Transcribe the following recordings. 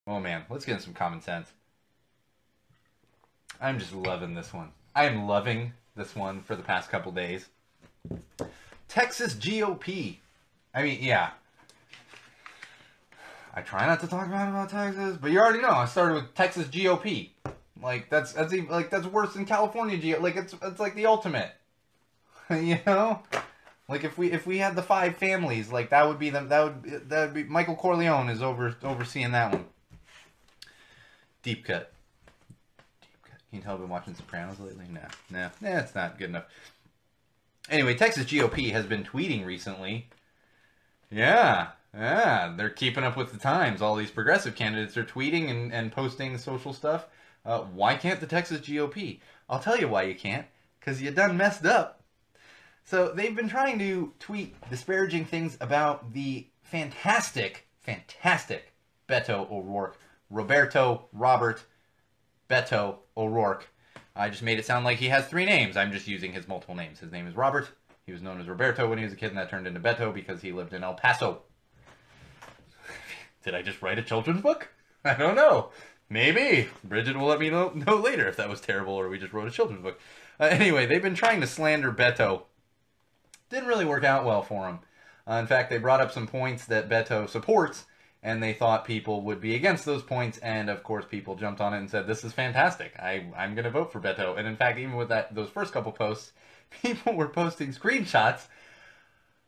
Oh man, let's get in some common sense. I'm just loving this one. I am loving this one for the past couple days. Texas GOP. I mean, yeah. I try not to talk about Texas, but you already know I started with Texas GOP. Like that's worse than California GOP. Like it's like the ultimate. You know? Like if we had the 5 families, like that would be them. That would be Michael Corleone is overseeing that one. Deep cut. Can you tell I've been watching Sopranos lately? No, it's not good enough. Anyway, Texas GOP has been tweeting recently. Yeah, they're keeping up with the times. All these progressive candidates are tweeting and posting social stuff. Why can't the Texas GOP? I'll tell you why you can't. Because you done messed up. So they've been trying to tweet disparaging things about the fantastic Beto O'Rourke. Robert Beto O'Rourke. I just made it sound like he has 3 names. I'm just using his multiple names. His name is Robert. He was known as Roberto when he was a kid, and that turned into Beto because he lived in El Paso. Did I just write a children's book? I don't know. Maybe. Bridget will let me know later if that was terrible or we just wrote a children's book. Anyway, they've been trying to slander Beto. Didn't really work out well for him. In fact, they brought up some points that Beto supports, and they thought people would be against those points, and of course people jumped on it and said, this is fantastic. I'm going to vote for Beto. And in fact, even with those first couple posts, people were posting screenshots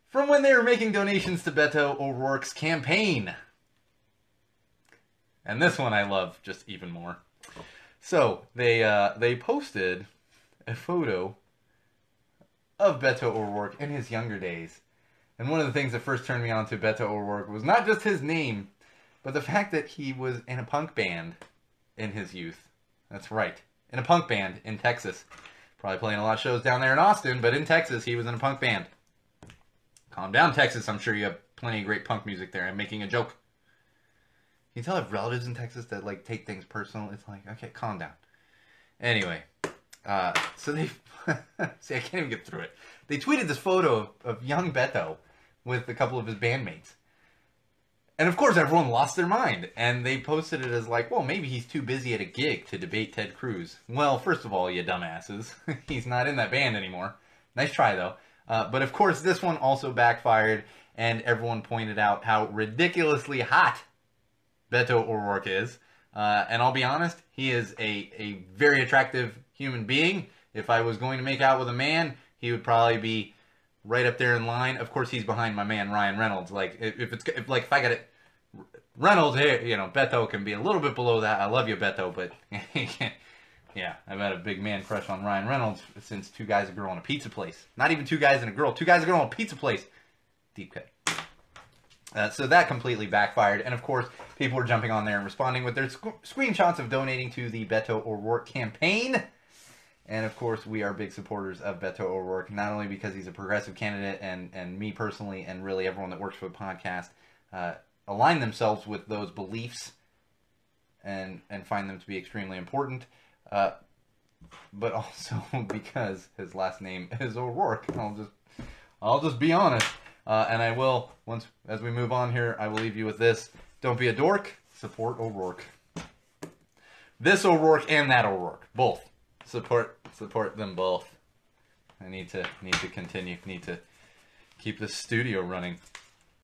from when they were making donations to Beto O'Rourke's campaign. And this one I love just even more. So, they posted a photo of Beto O'Rourke in his younger days. And one of the things that first turned me on to Beto O'Rourke was not just his name, but the fact that he was in a punk band in his youth. That's right. In a punk band in Texas. Probably playing a lot of shows down there in Austin, but in Texas he was in a punk band. Calm down, Texas. I'm sure you have plenty of great punk music there. I'm making a joke. Can you tell I have relatives in Texas that like take things personal? It's like, okay, calm down. Anyway, so they... See, I can't even get through it. They tweeted this photo of young Beto with a couple of his bandmates. And of course everyone lost their mind. And they posted it as like, well, maybe he's too busy at a gig to debate Ted Cruz. Well, first of all, you dumbasses. He's not in that band anymore. Nice try, though. But of course, this one also backfired. And everyone pointed out how ridiculously hot Beto O'Rourke is. And I'll be honest, he is a very attractive human being. If I was going to make out with a man, he would probably be right up there in line. Of course, he's behind my man Ryan Reynolds. Like if I got it, Reynolds here, you know, Beto can be a little bit below that. I love you, Beto, but yeah, I've had a big man crush on Ryan Reynolds since Two Guys, a Girl, and a Pizza Place. Not even Two Guys and a Girl. Two Guys, a Girl, and a Pizza Place. Deep cut. So that completely backfired, and of course, people were jumping on there and responding with their screenshots of donating to the Beto O'Rourke campaign. And of course, we are big supporters of Beto O'Rourke, not only because he's a progressive candidate, and me personally, and really everyone that works for the podcast, align themselves with those beliefs and find them to be extremely important, but also because his last name is O'Rourke. I'll just be honest, and I will, as we move on here, I will leave you with this: don't be a dork, support O'Rourke. This O'Rourke and that O'Rourke, both. Support them both. I need to continue. Need to keep this studio running.